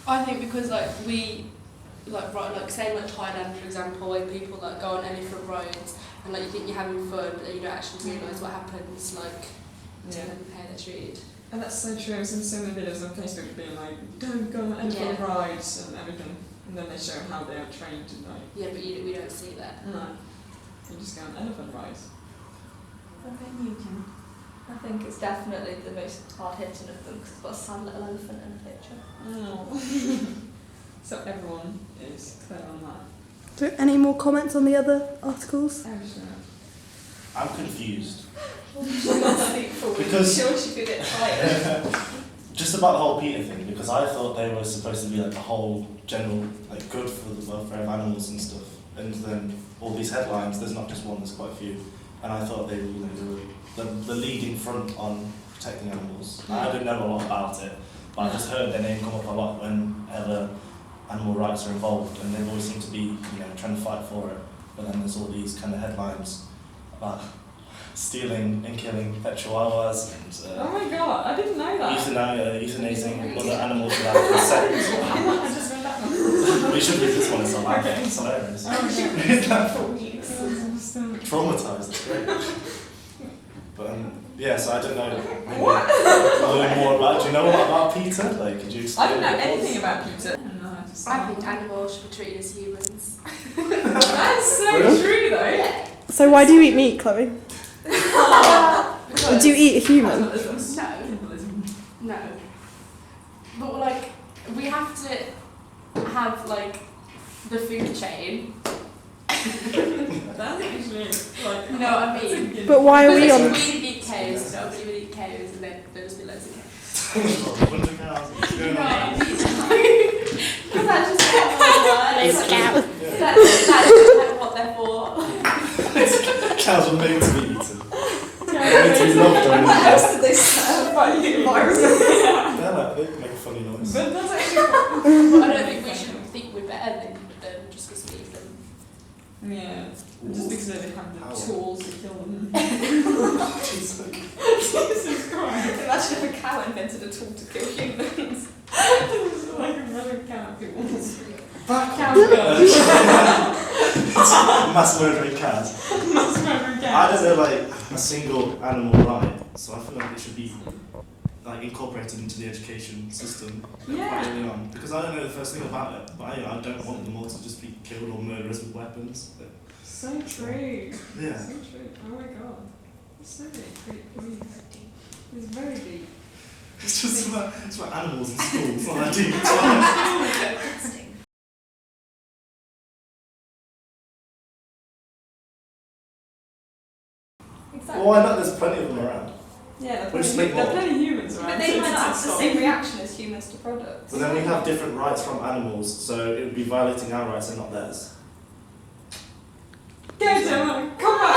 I think because like say like Thailand for example, where people like go on elephant roads and like you think you're having fun, but you don't actually realise what happens like to how they're treated. And that's so true. I've seen so many videos on Facebook being like, don't go on elephant rides and everything, and then they show how they are trained to like. Yeah, but we don't see that. No, you just go on elephant rides. I think it's definitely the most hard-hitting of them because it's got a sad little elephant in a picture. Oh. So everyone is clear on that. So any more comments on the other articles? I'm confused. Because sure she could get tired. Just about the whole PETA thing, because I thought they were supposed to be like the whole general like good for the welfare of animals and stuff, and then all these headlines. There's not just one. There's quite a few, and I thought they were the leading front on protecting animals. I didn't know a lot about it, but I just heard their name come up a lot whenever animal rights are involved, and they always seem to be trying to fight for it. But then there's all these kind of headlines about stealing and killing pet chihuahuas and oh my god, I didn't know that. Euthanizing other animals without consent. I just read that one. We should read this one, it's hilarious. Traumatised, that's great. But yeah, so I don't know. What? Learn more about. Do you know a lot about PETA? Like, could you explain? I don't know anything about PETA. I think animals should be treated as humans. That's so true though. Yeah. So why do you eat meat, Chloe? Or do you eat a human? No. But like, we have to have like the food chain. That's actually like. You know what I mean? But why are we on? We eat cows, nobody would eat cows, and then there'll just be loads of cows. Because that's just that's what they're for. Cows were made to be eaten. Made to be loved or anything. What else did they serve? Yeah, like, they make a funny noise. But that's actually. I don't think we should think we're better than them just because we eat them. Yeah. Just because they have the tools to kill them. Jesus. Jesus Christ. Imagine if a cow invented a tool to kill humans. It's like another cat people. Mass murdering cat. Mass murdering cat. I don't know like a single animal right, so I feel like it should be like incorporated into the education system quite early on. Because I don't know the first thing about it, but I don't want them all to just be killed or murderers with weapons. But so true. yeah. So true. Oh my god. It's so deep. It's very deep. It's just about animals in school. It's not that deep. It's fine. Exactly. Well, why not? There's plenty of them around. Yeah, We'll just make there are more. plenty of humans around. but they might not have the stop. same reaction as humans to products. But then we have different rights from animals, so it would be violating our rights and not theirs. Go, Gemma, come back!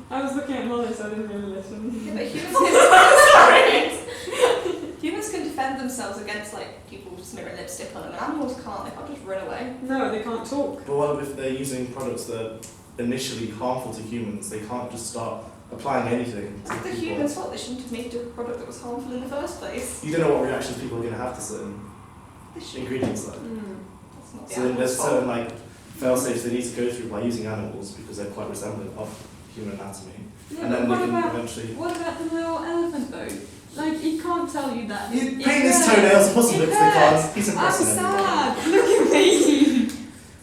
I was looking at Molly, so I didn't really listen. Yeah, but humans humans can defend themselves against like people smearing lipstick on them, and animals can't. They can't just run away. No, they can't talk. But what if they're using products that are initially harmful to humans? They can't just start applying anything to That's the people. humans' fault. They shouldn't have made a product that was harmful in the first place. You don't know what reactions people are going to have to certain They should. ingredients though. That's not the So then there's animal's fault. certain like fail-safes they need to go through by using animals because they're quite resemblant of human anatomy. Yeah, And then but they can eventually... what about the little elephant though? Like, he can't tell you that. He's It painting his hurts. toenails and muscle It lips, they hurts. can't. He's I'm impressing everyone. sad. Look at me.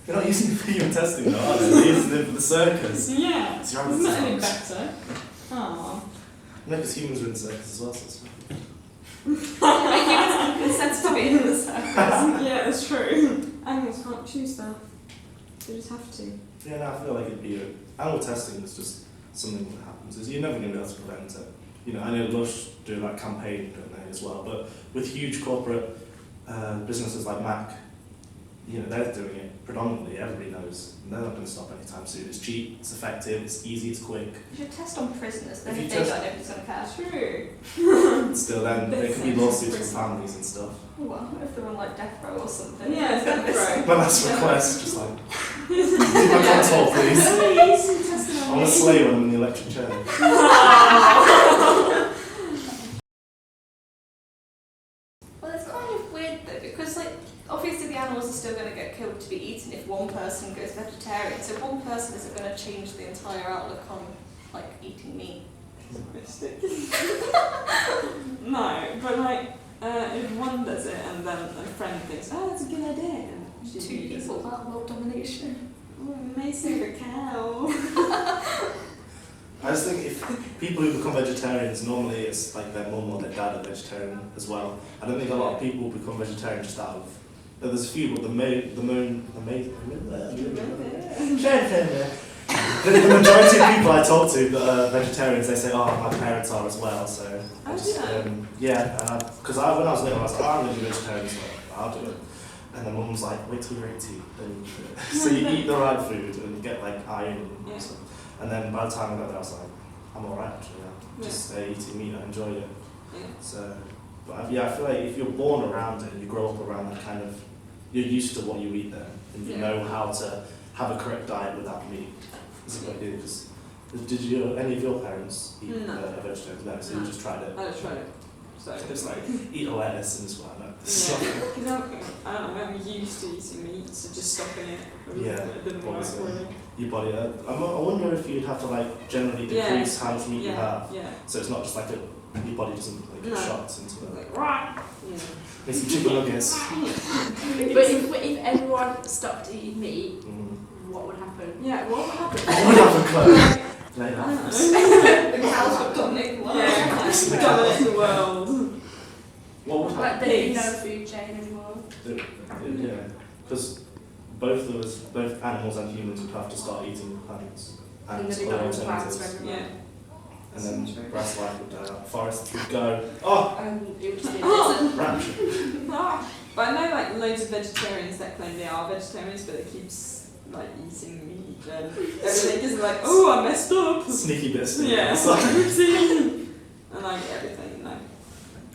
You're not using it for human testing though, are they? They're using it for the circus. Yeah. It's your It's not any own better. Aww. No, because humans are in the circus as well, so it's fine. Humans can consent to be in the circus. Yeah, that's true. Animals can't choose that. They just have to. Yeah, no, I feel like it'd be animal testing is just something that happens. You're never going to be able to prevent it. You know, I know Lush do that campaign, don't they, as well. But with huge corporate businesses like Mac, you know, they're doing it predominantly. Everybody knows. And they're not going to stop anytime soon. It's cheap, it's effective, it's easy, it's quick. You should test on prisoners. Then If if you they test- die, nobody's going to care. True. Still, then there could be lawsuits from families and stuff. Well, what if they're on like death row or something? Yeah, it's death row. My last request, just like, do my console, please. I want to slay when I'm in the electric chair. Well, it's kind of weird killed to be eaten if one person goes vegetarian. So one person isn't going to change the entire outlook on like eating meat. No, but like if one does it and then a friend thinks, oh, that's a good idea, and Two people, that world domination. oh, we may save a cow. I just think if people who become vegetarians, normally it's like their mum or their dad are vegetarian as well. I don't think a lot of people become vegetarian just out of. There's a few, but the majority of people I talk to that are vegetarians, they say, oh, my parents are as well. So I just, yeah, and because when I was little, I was like, oh, I'm going to be vegetarian, so I'll do it. And then mum was like, wait till you're 18, then you do it. So you eat the right food and you get like iron and stuff. And then by the time I got there, I was like, I'm alright actually. Yeah. Just eating meat, I enjoyed it. Yeah. So, but yeah, I feel like if you're born around it and you grow up around that kind of, you're used to what you eat there, and you know how to have a correct diet without meat. Is it what you do? Did you, any of your parents eat a vegetarian? No, so you just tried it. I just tried it. So it's like eat a lettuce and it's like that. Because I don't know, I'm used to eating meat, so just stopping it. It didn't work for me. Your body. I wonder if you'd have to like generally decrease how much meat you have. Yeah. So it's not just like your body doesn't like get shocked into it. Like right. Make some chicken nuggets. But if everyone stopped eating meat, what would happen? Yeah, what would happen? What would happen, Chloe? Like that. The cows got dominate the world. Yeah, dominate the world. What would happen? Like there'd be no food chain anymore. Yeah, because both animals and humans would have to start eating plants and there'd be other no plants for alternatives. everyone. Yeah. And then grass life would die out. Forests would go. Oh, It would just be a desert. rapture. But I know like loads of vegetarians that claim they are vegetarians, but they keep like eating meat and everything is like, oh, I messed up. Sneaky bits. Yeah. It's like, And like everything, no. and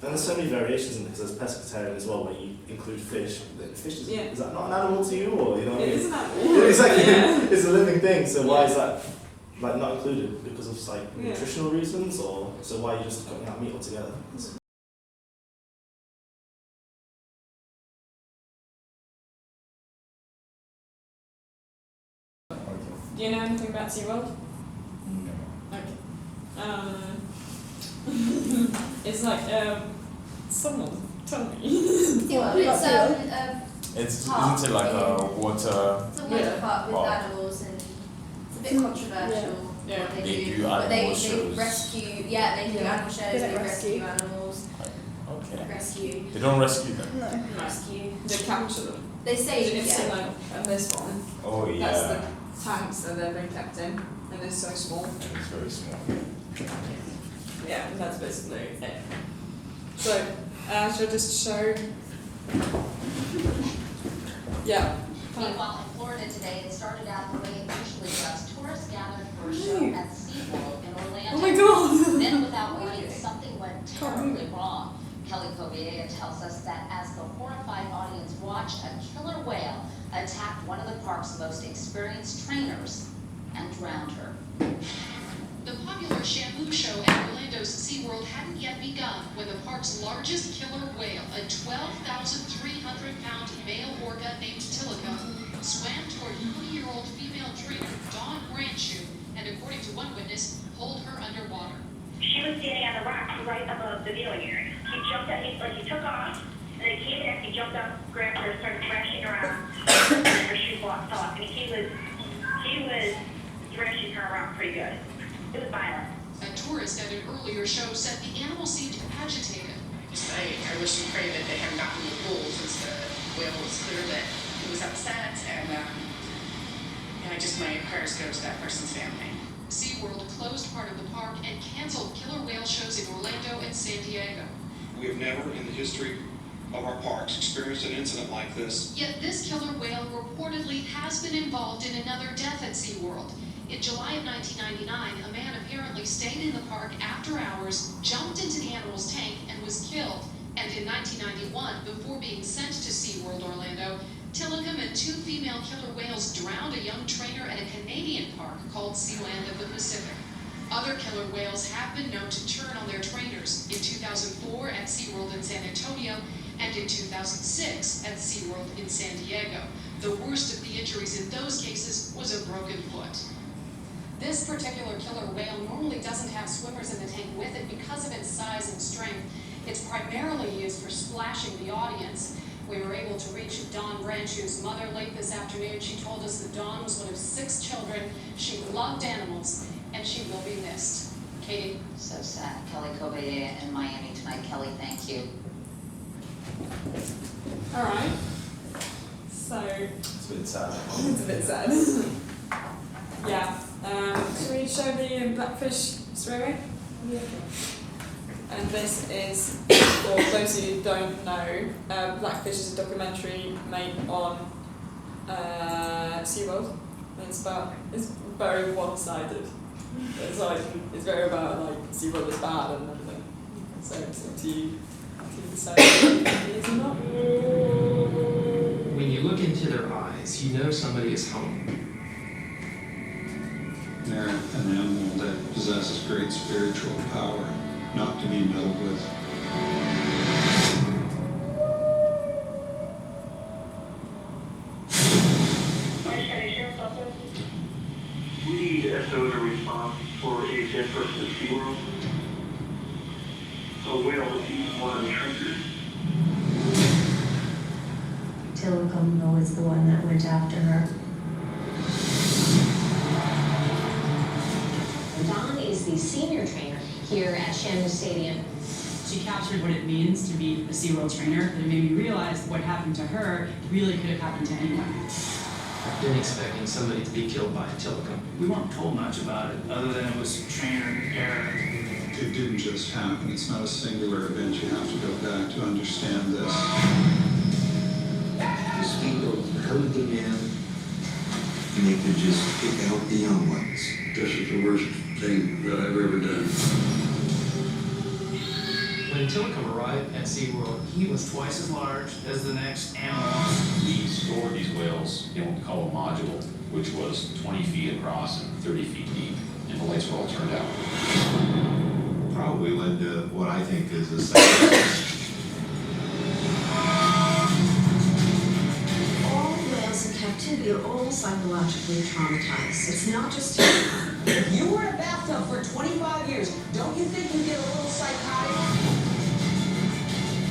there's so many variations in it because there's pescatarian as well, where you include fish. Fish is that not an animal to you, or you know? It is an animal. Exactly. Yeah. It's a living thing. So why is that like not included? Because of like nutritional reasons, or so why are you just cutting out meat altogether? Do you know anything about SeaWorld? No. Okay. It's like someone tell me. Isn't it like a water? It's a water park with animals, and it's a bit controversial. Yeah. What They do but animal they shows. rescue. Yeah, they do animal shows. They They don't rescue rescue. animals. Okay. Rescue. They don't rescue them. No. Rescue. They capture them. They say It's yeah. like and this one. Oh That's yeah. the tanks that they've been kept in, and they're so small. And it's very small. Yeah, and that's basically it. So, shall I just show? Yeah. Meanwhile, in Florida today, it started out the way it usually does. Tourists gathered for a show at SeaWorld in Orlando. Oh my god! Then, without waiting, something went terribly wrong. Kelly Covier tells us that as the horrified audience watched, a killer whale attacked one of the park's most experienced trainers and drowned her. The popular shampoo show at Orlando's SeaWorld hadn't yet begun when the park's largest killer whale, a 12,300-pound male orca named Tilica, swam toward 20-year-old female trainer Dawn Branchew, and according to one witness, pulled her underwater. She was standing on the rock right above the viewing area. He jumped up, he took off, and then he came in, he jumped up, grabbed her, started thrashing around, and her shoe fell off, and he was thrashing her around pretty good. It was violent. A tourist at an earlier show said the animal seemed agitated. I wish and pray that they hadn't gotten in the pool since the whale was clear that he was upset, and my prayers go to that person's family. SeaWorld closed part of the park and canceled killer whale shows in Orlando and San Diego. We have never in the history of our parks experienced an incident like this. Yet this killer whale reportedly has been involved in another death at SeaWorld. In July of 1999, a man apparently stayed in the park after hours, jumped into the animal's tank, and was killed. And in 1991, before being sent to SeaWorld Orlando, Tilikum and two female killer whales drowned a young trainer at a Canadian park called Sealand of the Pacific. Other killer whales have been known to turn on their trainers, in 2004 at SeaWorld in San Antonio, and in 2006 at SeaWorld in San Diego. The worst of the injuries in those cases was a broken foot. This particular killer whale normally doesn't have swimmers in the tank with it because of its size and strength. It's primarily used for splashing the audience. We were able to reach Dawn Branch, whose mother, late this afternoon. She told us that Dawn was one of 6 children. She loved animals, and she will be missed. Katie? So sad. Kelly Cobier in Miami tonight. Kelly, thank you. All right. So It's a bit sad. it's a bit sad. Yeah. Should we show the Blackfish SeaWorld? Yeah. And this is, for those of you who don't know, Blackfish is a documentary made on SeaWorld. And it's very one-sided. It's very about like SeaWorld is bad and everything. So it's up to you to decide if it is or not. When you look into their eyes, you know somebody is home. They're an animal that possesses great spiritual power, not to be meddled with. We need SO to respond for a dead person at SeaWorld. A whale was eating one of the shrinkers. Tillicum was the one that went after her. Dawn is the senior trainer here at Shamu Stadium. She captured what it means to be a SeaWorld trainer, and it made me realize what happened to her really could have happened to anyone. I've been expecting somebody to be killed by a Tillicum. We weren't told much about it, other than it was trainer error. It didn't just happen. It's not a singular event. You have to go back to understand this. These people heard the man, and they could just pick out the young ones. This is the worst thing that I've ever done. When Tillicum arrived at SeaWorld, He was twice as large as the next animal. We stored these whales in what we call a module, which was 20 feet across and 30 feet deep, and the lights were all turned out. Probably led to what I think is a psychosis. All whales in captivity are all psychologically traumatized. It's not just You were in a bathtub for 25 years. Don't you think you get a little psychotic?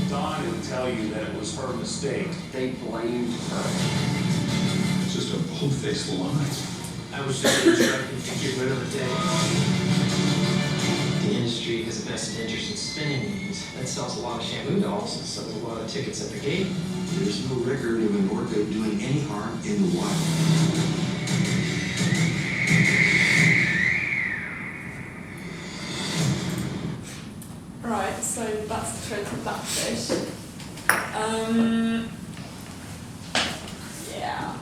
Dawn would tell you that it was her mistake. They blamed her. It's just a bold-faced lie. I was just instructed to get rid of the day. The industry has a vested interest in spinning these. That sells a lot of Shamu dolls and sells a lot of tickets at the gate. There's no record of an orca doing any harm in the wild. Right, so that's the trade for Blackfish. Yeah.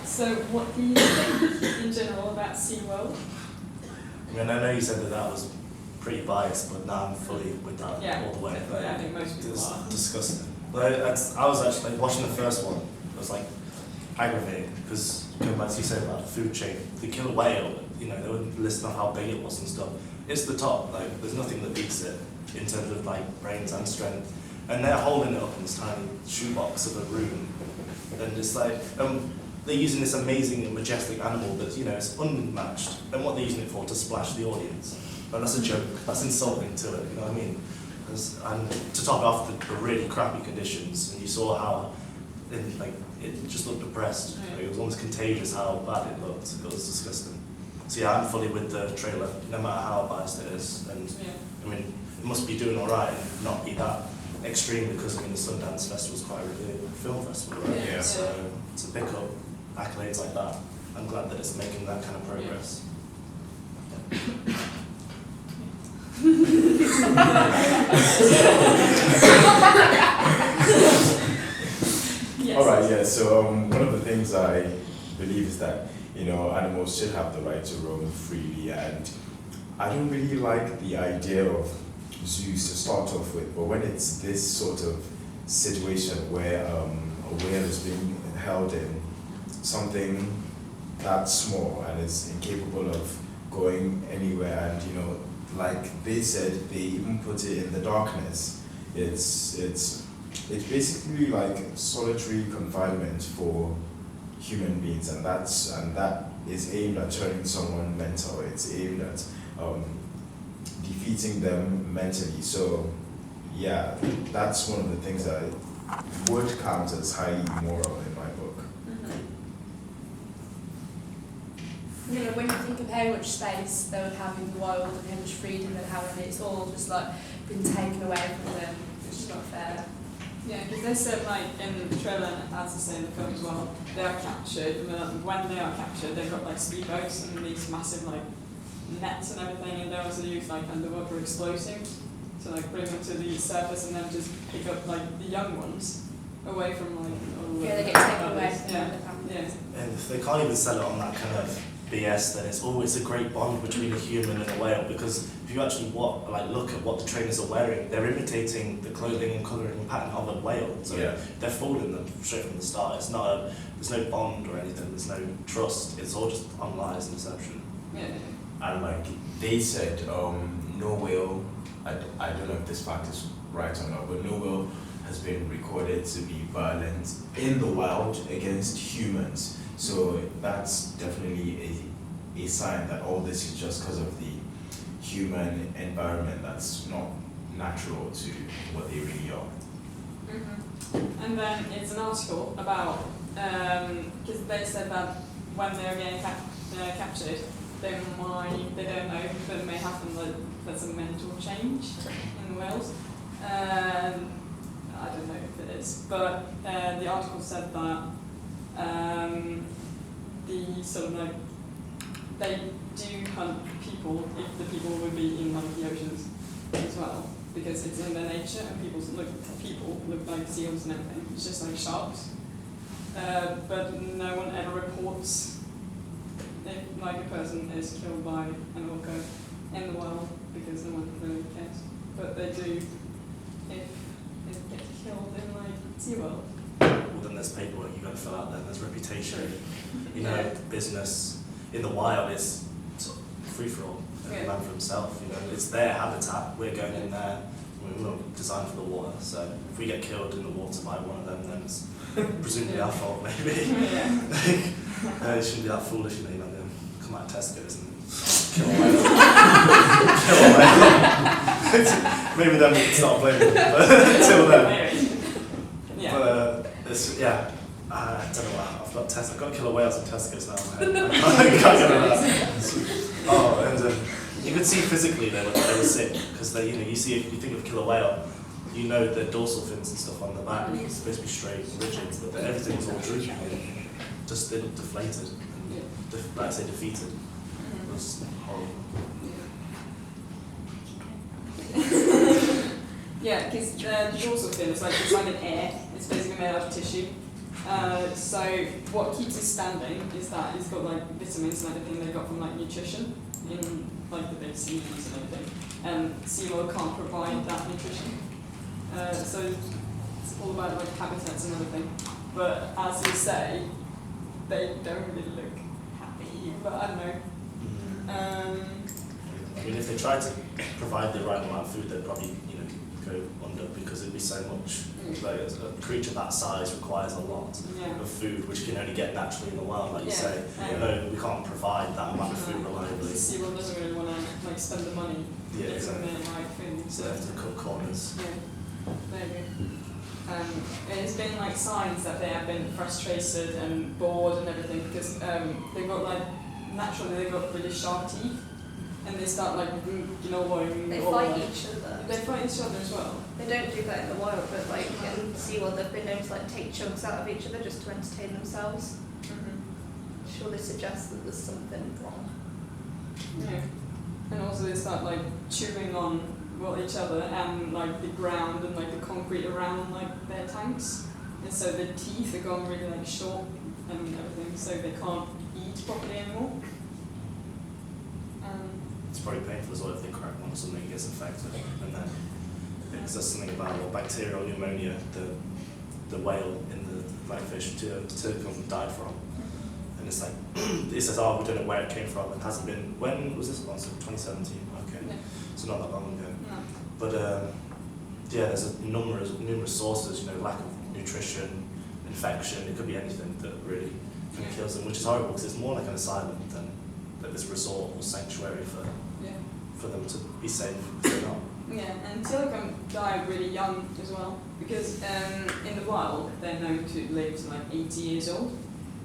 So what do you think in general about SeaWorld? I mean, I know you said that was pretty biased, but now I'm fully with that all the way. Definitely. I think most people It's are. disgusting. But I was actually like, watching the first one. I was like aggravated because going back to you said about the food chain, the killer whale. You know, they would list off how big it was and stuff. It's the top. Like, there's nothing that beats it in terms of like brains and strength. And they're holding it up in this tiny shoebox of a room, and it's like they're using this amazing and majestic animal that's, you know, it's unmatched. And what they're using it for, to splash the audience. But that's a joke. That's insulting to it. You know what I mean? And to top it off the really crappy conditions, and you saw how it just looked depressed. Like, it was almost contagious how bad it looked. It was disgusting. So yeah, I'm fully with the trailer, no matter how biased it is. And I mean, it must be doing all right and not be that extreme, because I mean the Sundance Festival is quite a big film festival, right? Yeah. So to pick up accolades like that, I'm glad that it's making that kind of progress. Yes. All right, yeah. So one of the things I believe is that, you know, animals should have the right to roam freely, and I don't really like the idea of zoos to start off with, but when it's this sort of situation where a whale is being held in something that small and is incapable of going anywhere, and, you know, like they said, they even put it in the darkness. It's it's basically like solitary confinement for human beings, and that is aimed at turning someone mental. It's aimed at defeating them mentally. So yeah, that's one of the things that would count as highly immoral in my book. You know, when you think of how much space they would have in the wild and how much freedom they'd have, and it's all just like been taken away from them. It's just not fair. Yeah, because they said like in the trailer, and as I say in the film as well, they are captured, and when they are captured, they've got like speedboats and these massive like nets and everything, and they also use like underwater explosives to like bring them to the surface and then just pick up like the young ones away from like all the They get taken away from yeah. the families. Yeah. And if they can't even sell it on that kind of BS, then it's always a great bond between a human and a whale, because if you actually look at what the trainers are wearing, they're imitating the clothing and colouring and pattern of a whale. So they're fooling them straight from the start. It's not there's no bond or anything, there's no trust, it's all just on lies and deception. Yeah. And like they said, no whale, I don't know if this fact is right or not, but no whale has been recorded to be violent in the wild against humans. So that's definitely a sign that all this is just because of the human environment that's not natural to what they really are. Mm-hmm. And then it's an article about, because they said that when they're getting captured, they don't know, but it may happen that there's a mental change in the whales. I don't know if it is, but the article said that the sort of like they do hunt people if the people would be in like the oceans as well, because it's in their nature, and people look like seals and everything. It's just like sharks, but no one ever reports if like a person is killed by an orca in the wild, because no one really cares. But they do if it gets killed in like SeaWorld. Well, then there's paperwork you've got to fill out, then there's reputation, business. In the wild, it's sort of free-for-all, every man for himself, it's their habitat, we're going in there, we're not designed for the water, so if we get killed in the water by one of them, then it's presumably our fault, maybe. It shouldn't be that foolish, you're not going to come out of Tesco's and kill a whale. Maybe then we can start blaming them, but until then. But, I don't know what, I've got killer whales in Tesco's now. I can't get over that. Oh, and you could see physically they were sick, because you see, if you think of killer whale, their dorsal fins and stuff on the back, it's supposed to be straight and rigid, but everything was all droopy and just they looked deflated, and like I say, defeated. It was horrible. Yeah, because the dorsal fin is it's like an air. It's basically made out of tissue. So what keeps it standing is that it's got like vitamins and everything they got from like nutrition in like the big seas and everything. And SeaWorld can't provide that nutrition. So it's all about like habitats and everything. But as you say, they don't really look happy. But I don't know. If they tried to provide the right amount of food, they'd probably go under, because it'd be so much. Like a creature that size requires a lot of food, which can only get naturally in the wild, like you say. We can't provide that amount of food reliably. SeaWorld doesn't really want to like spend the money getting the right food. So they have to cut corners. Yeah, maybe. It's been like signs that they have been frustrated and bored and everything, because they've got naturally they've got really sharp teeth. And they start They fight each other. They fight each other as well. They don't do that in the wild, but like in SeaWorld they've been known to take chunks out of each other just to entertain themselves. Surely suggests that there's something wrong. Yeah. And also they start chewing on each other and the ground and the concrete around their tanks. And so the teeth are gone really short and everything, so they can't eat properly anymore. It's probably painful as well if they crack one or something gets infected, and then because there's something about bacterial pneumonia the whale in the Blackfish died from, and it's it says, oh, we don't know where it came from, and hasn't been. When was this one? So 2017. Okay, so not that long ago. No. But yeah, there's numerous sources, you know, lack of nutrition, infection, it could be anything that really kills them, which is horrible because it's more like an asylum than this resort or sanctuary for them to be safe if they're not. Yeah, and silicone died really young as well, because in the wild they're known to live to like 80 years old,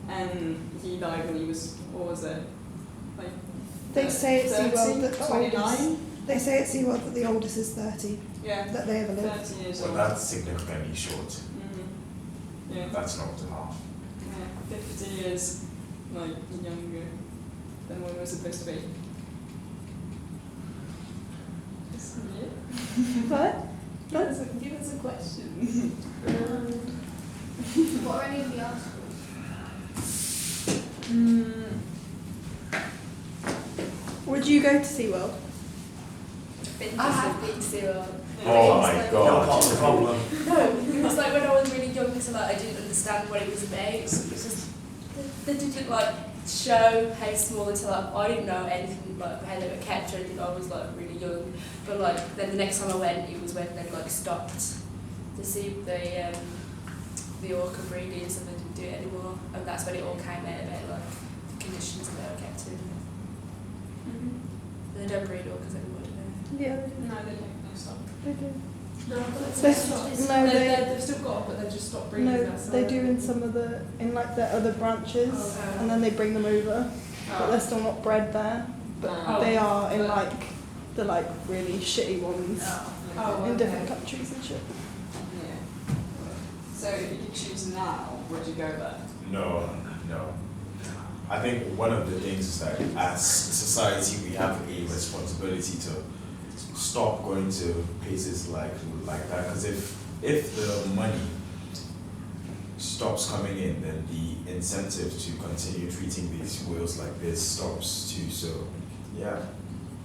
and he died when he was, what was it? Like They say at 30, SeaWorld that the 29? oldest. They say at SeaWorld that the oldest is 30. Yeah. That they ever lived. 30 years Well, old. that's significantly short. Mm-hmm. Yeah. That's not to half. Yeah, 50 years like younger than when we're supposed to be. What? Give us a question. What are any of the articles? Would you go to SeaWorld? I have been to SeaWorld. Oh my You're god. part of the problem. No, it was like when I was really young, so like I didn't understand what it was about. It was just they didn't like show how small until I didn't know anything like how they were kept or anything. I was like really young, but like then the next time I went, it was when they like stopped to see the orca breeding, so they didn't do it anymore, and that's when it all came out about like the conditions that they were kept in. They don't breed orcas anymore, do they? Yeah. No, they don't. They stop. They do. No, but They it's no, They've still got, but they've just stopped breeding No, now. So they do in some of in like their other branches, and then they bring them over, but they're still not bred there. But they are in like the like really shitty ones in different countries and shit. Yeah. So if you could choose now, would you go there? No. I think one of the things is that as a society we have a responsibility to stop going to places like that, because if the money stops coming in, then the incentive to continue treating these whales like this stops too. So yeah,